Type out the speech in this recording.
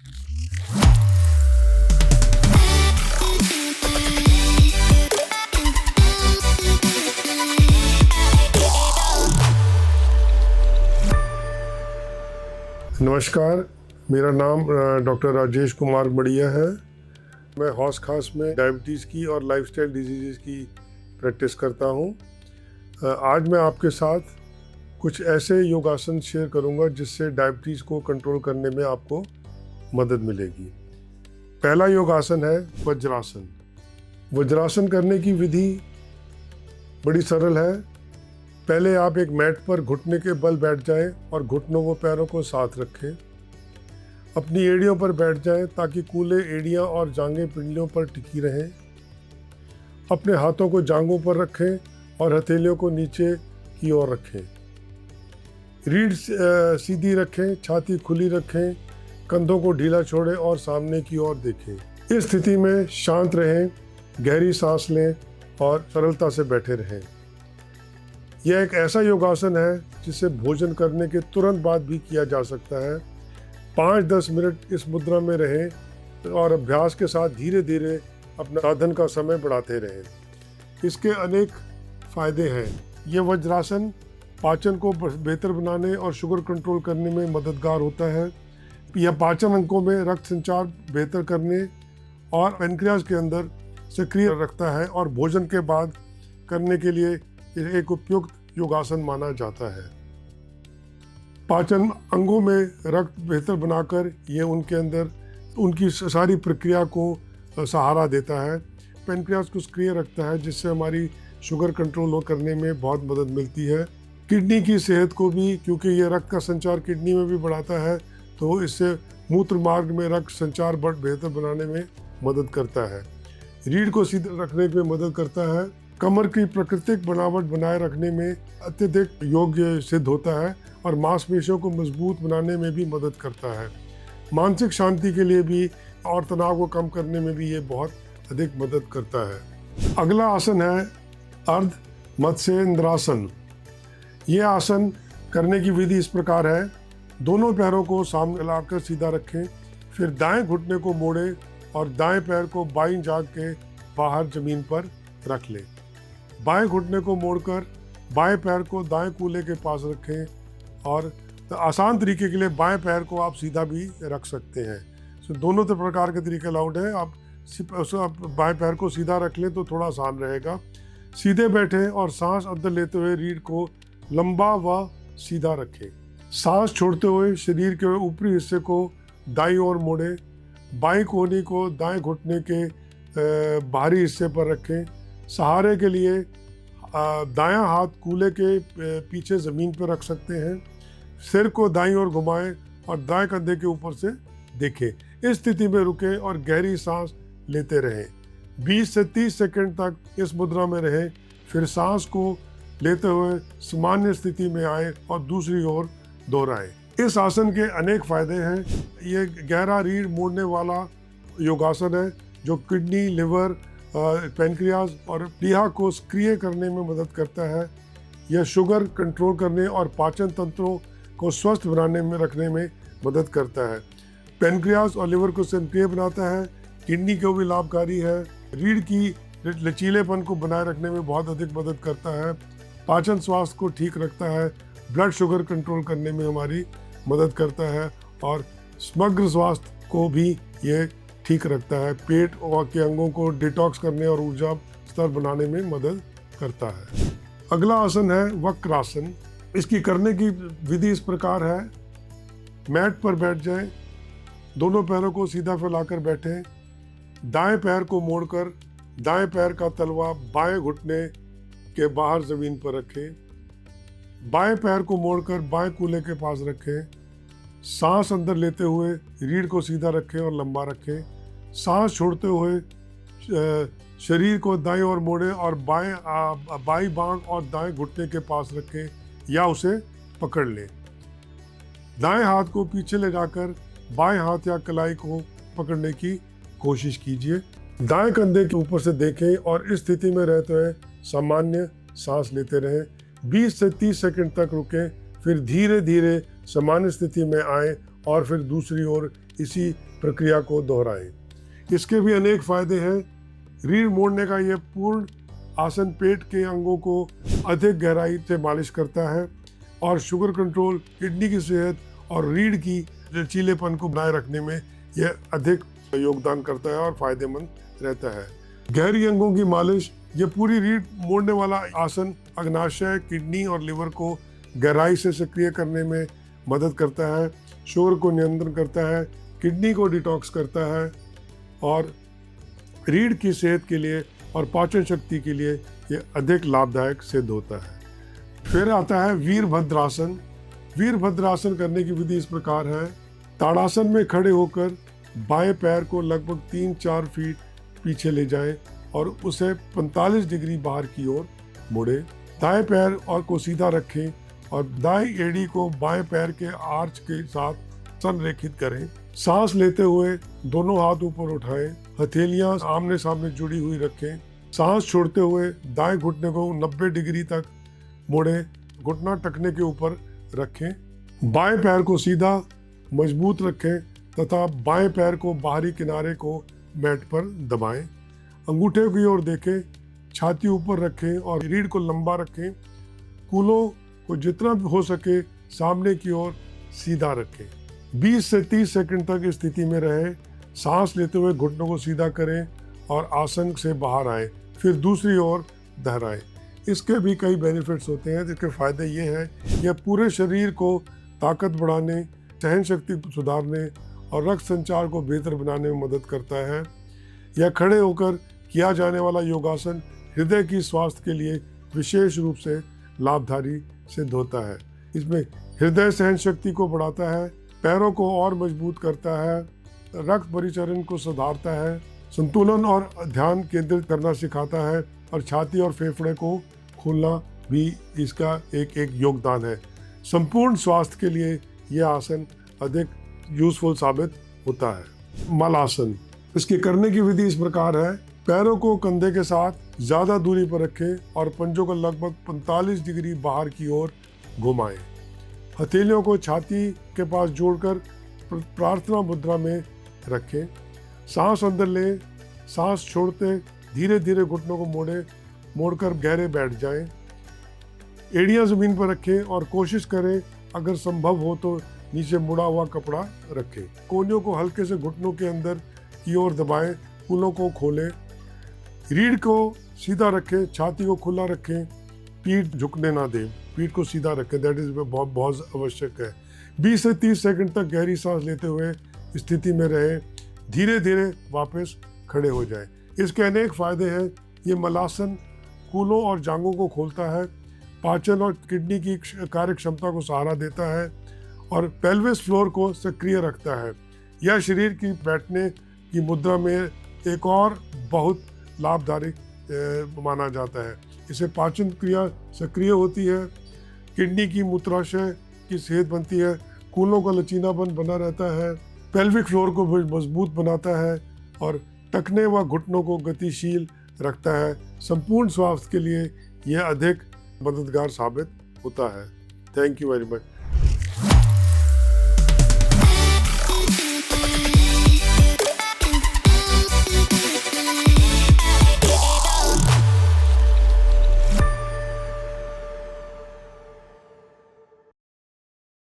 नमस्कार, मेरा नाम डॉक्टर राजेश कुमार बढ़िया है। मैं हौस खास में डायबिटीज़ की और लाइफस्टाइल डिजीज़ की प्रैक्टिस करता हूँ। आज मैं आपके साथ कुछ ऐसे योगासन शेयर करूँगा जिससे डायबिटीज़ को कंट्रोल करने में आपको मदद मिलेगी। पहला योगासन है वज्रासन। वज्रासन करने की विधि बड़ी सरल है। पहले आप एक मैट पर घुटने के बल बैठ जाएं और घुटनों व पैरों को साथ रखें। अपनी एड़ियों पर बैठ जाएं ताकि कूल्हे एड़ियां और जांघें पिंडलियों पर टिकी रहें। अपने हाथों को जांघों पर रखें और हथेलियों को नीचे की ओर रखें। रीढ़ सीधी रखें, छाती खुली रखें, कंधों को ढीला छोड़ें और सामने की ओर देखें। इस स्थिति में शांत रहें, गहरी सांस लें और सरलता से बैठे रहें। यह एक ऐसा योगासन है जिसे भोजन करने के तुरंत बाद भी किया जा सकता है। 5-10 मिनट इस मुद्रा में रहें और अभ्यास के साथ धीरे धीरे अपना साधन का समय बढ़ाते रहें। इसके अनेक फायदे हैं। ये वज्रासन पाचन को बेहतर बनाने और शुगर कंट्रोल करने में मददगार होता है। यह पाचन अंगों में रक्त संचार बेहतर करने और पैनक्रियाज के अंदर सक्रिय रखता है और भोजन के बाद करने के लिए एक उपयुक्त योगासन माना जाता है। पाचन अंगों में रक्त बेहतर बनाकर ये उनके अंदर उनकी सारी प्रक्रिया को सहारा देता है। पैनक्रियाज को सक्रिय रखता है जिससे हमारी शुगर कंट्रोल करने में बहुत मदद मिलती है। किडनी की सेहत को भी, क्योंकि ये रक्त का संचार किडनी में भी बढ़ाता है, तो इससे मूत्र मार्ग में रक्त संचार बेहतर बनाने में मदद करता है। रीढ़ को सीधा रखने में मदद करता है। कमर की प्राकृतिक बनावट बनाए रखने में अत्यधिक योग्य सिद्ध होता है और मांसपेशियों को मजबूत बनाने में भी मदद करता है। मानसिक शांति के लिए भी और तनाव को कम करने में भी ये बहुत अधिक मदद करता है। अगला आसन है अर्ध मत्स्येंद्रासन। ये आसन करने की विधि इस प्रकार है। दोनों पैरों को सामने लाकर सीधा रखें, फिर दाएं घुटने को मोड़ें और दाएं पैर को बाईं जांघ के बाहर जमीन पर रख लें। बाएं घुटने को मोड़कर बाएं पैर को दाएं कूल्हे के पास रखें और आसान तरीके के लिए बाएं पैर को आप सीधा भी रख सकते हैं। तो दोनों प्रकार के तरीके अलाउड है। आप बाएं पैर को सीधा रख लें तो थोड़ा आसान रहेगा। सीधे बैठें और सांस अंदर लेते हुए रीढ़ को लंबा व सीधा रखें। सांस छोड़ते हुए शरीर के ऊपरी हिस्से को दाईं ओर मोड़ें। बाईं कोहनी को दाएं घुटने के बाहरी हिस्से पर रखें। सहारे के लिए दायां हाथ कूल्हे के पीछे ज़मीन पर रख सकते हैं। सिर को दाईं ओर घुमाएं और दाएं कंधे के ऊपर से देखें। इस स्थिति में रुकें और गहरी सांस लेते रहें। 20 से 30 सेकंड तक इस मुद्रा में रहें। फिर सांस को लेते हुए सामान्य स्थिति में आए और दूसरी ओर दोहराएं। इस आसन के अनेक फायदे हैं। ये गहरा रीढ़ मोड़ने वाला योगासन है जो किडनी, लिवर, पैनक्रियाज और प्लीहा को सक्रिय करने में मदद करता है। यह शुगर कंट्रोल करने और पाचन तंत्रों को स्वस्थ बनाने में रखने में मदद करता है। पैनक्रियाज और लिवर को सक्रिय बनाता है। किडनी को भी लाभकारी है। रीढ़ की लचीलेपन को बनाए रखने में बहुत अधिक मदद करता है। पाचन स्वास्थ्य को ठीक रखता है। ब्लड शुगर कंट्रोल करने में हमारी मदद करता है और समग्र स्वास्थ्य को भी ये ठीक रखता है। पेट के अंगों को डिटॉक्स करने और ऊर्जा स्तर बनाने में मदद करता है। अगला आसन है वक्रासन। इसकी करने की विधि इस प्रकार है। मैट पर बैठ जाएं, दोनों पैरों को सीधा फैलाकर बैठें। दाएं पैर को मोड़कर दाएं पैर का तलवा बाएं घुटने के बाहर जमीन पर रखें। बाएं पैर को मोड़कर बाएं कूल्हे के पास रखें। सांस अंदर लेते हुए रीढ़ को सीधा रखें और लंबा रखें। सांस छोड़ते हुए शरीर को दाईं ओर मोड़ें और बाईं बांह और दाएं घुटने के पास रखें या उसे पकड़ लें। दाएं हाथ को पीछे लगाकर बाएं हाथ या कलाई को पकड़ने की कोशिश कीजिए। दाएं कंधे के ऊपर से देखें और इस स्थिति में रहते हुए सामान्य सांस लेते रहें। 20 से 30 सेकंड तक रुकें, फिर धीरे धीरे सामान्य स्थिति में आएं और फिर दूसरी ओर इसी प्रक्रिया को दोहराएं। इसके भी अनेक फायदे हैं। रीढ़ मोड़ने का यह पूर्ण आसन पेट के अंगों को अधिक गहराई से मालिश करता है और शुगर कंट्रोल, किडनी की सेहत और रीढ़ की लचीलेपन को बनाए रखने में यह अधिक योगदान करता है और फायदेमंद रहता है। गहरी अंगों की मालिश, यह पूरी रीढ़ मोड़ने वाला आसन अग्नाशय, किडनी और लिवर को गहराई से सक्रिय करने में मदद करता है, शुगर को नियंत्रण करता है, किडनी को डिटॉक्स करता है और रीढ़ की सेहत के लिए और पाचन शक्ति के लिए ये अधिक लाभदायक सिद्ध होता है। फिर आता है वीरभद्रासन। वीरभद्रासन करने की विधि इस प्रकार है। ताड़ासन में खड़े होकर बाएं पैर को लगभग 3-4 फीट पीछे ले जाएं और उसे 45 डिग्री बाहर की ओर मोड़े। दाएं पैर और को सीधा रखें और दाएं एड़ी को बाएं पैर के आर्च के साथ संरेखित करें। सांस लेते हुए दोनों हाथ ऊपर उठाएं, हथेलियां आमने सामने जुड़ी हुई रखें। सांस छोड़ते हुए दाएं घुटने को 90 डिग्री तक मोड़ें, घुटना टखने के ऊपर रखें। बाएं पैर को सीधा मजबूत रखें तथा बाएं पैर को बाहरी किनारे को मैट पर दबाएं। अंगूठे की ओर देखें, छाती ऊपर रखें और रीढ़ को लंबा रखें। कूलों को जितना हो सके सामने की ओर सीधा रखें। 20 से 30 सेकंड तक इस स्थिति में रहें। सांस लेते हुए घुटनों को सीधा करें और आसन से बाहर आएं, फिर दूसरी ओर दोहराएं। इसके भी कई बेनिफिट्स होते हैं। जिसके फायदे ये हैं, यह पूरे शरीर को ताकत बढ़ाने, सहन शक्ति सुधारने और रक्त संचार को बेहतर बनाने में मदद करता है। यह खड़े होकर किया जाने वाला योगासन हृदय की स्वास्थ्य के लिए विशेष रूप से लाभकारी सिद्ध होता है। इसमें हृदय सहन शक्ति को बढ़ाता है, पैरों को और मजबूत करता है, रक्त परिचालन को सुधारता है, संतुलन और ध्यान केंद्रित करना सिखाता है और छाती और फेफड़े को खोलना भी इसका एक योगदान है। संपूर्ण स्वास्थ्य के लिए यह आसन अधिक यूजफुल साबित होता है। मलासन, इसके करने की विधि इस प्रकार है। पैरों को कंधे के साथ ज़्यादा दूरी पर रखें और पंजों को लगभग 45 डिग्री बाहर की ओर घुमाएं। हथेलियों को छाती के पास जोड़कर प्रार्थना मुद्रा में रखें। सांस अंदर लें, सांस छोड़ते धीरे धीरे घुटनों को मोड़कर गहरे बैठ जाएं। एड़ियां जमीन पर रखें और कोशिश करें अगर संभव हो तो नीचे मुड़ा हुआ कपड़ा रखें। कोहनियों को हल्के से घुटनों के अंदर की ओर दबाएं, कूलों को खोलें, रीढ़ को सीधा रखें, छाती को खुला रखें, पीठ झुकने ना दें, पीठ को सीधा रखें। दैट इज बहुत आवश्यक है। 20 से 30 सेकंड तक गहरी सांस लेते हुए स्थिति में रहें, धीरे धीरे वापस खड़े हो जाएं। इसके अनेक फायदे हैं। ये मलासन कूलों और जांघों को खोलता है, पाचन और किडनी की कार्य क्षमता को सहारा देता है और पेल्विस फ्लोर को सक्रिय रखता है। यह शरीर की बैठने की मुद्रा में एक और बहुत लाभदायक माना जाता है। इससे पाचन क्रिया सक्रिय होती है, किडनी की मूत्राशय की सेहत बनती है, कूलों का लचीलापन बना रहता है, पेल्विक फ्लोर को मजबूत बनाता है और टखने व घुटनों को गतिशील रखता है। संपूर्ण स्वास्थ्य के लिए यह अधिक मददगार साबित होता है। Thank you very much.